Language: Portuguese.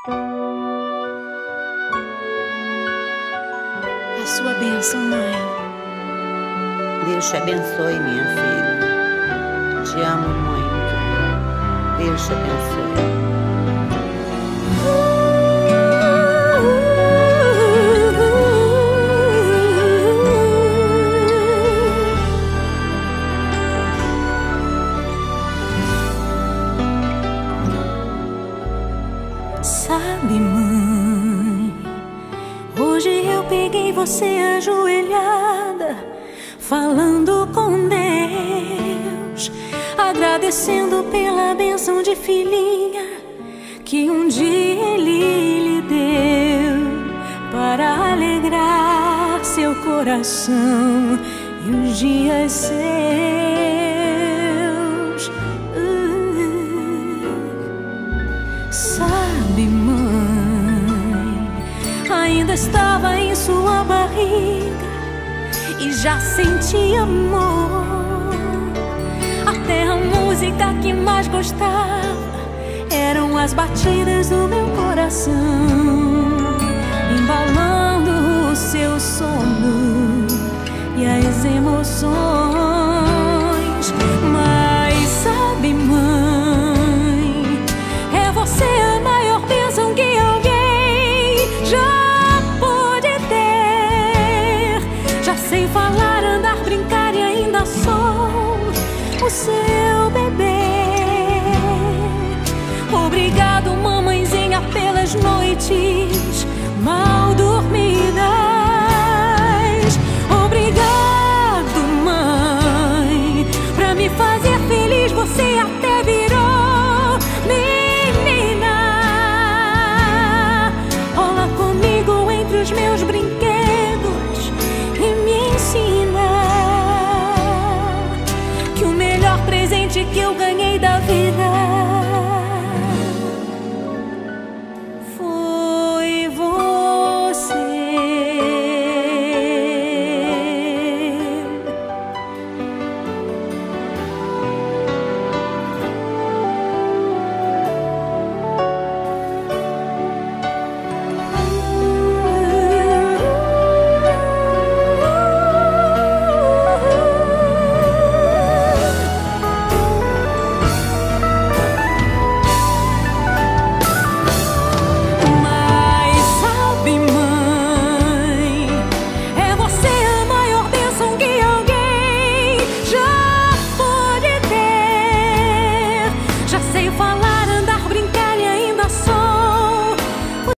A sua bênção, mãe. Deus te abençoe, minha filha. Te amo muito. Deus te abençoe. Sabe, mãe, hoje eu peguei você ajoelhada, falando com Deus, agradecendo pela bênção de filhinha que um dia Ele lhe deu, para alegrar seu coração e os dias seus. Sabe, mãe, ainda estava em sua barriga e já sentia amor. Até a música que mais gostava eram as batidas do meu coração, embalando o seu sono e as emoções.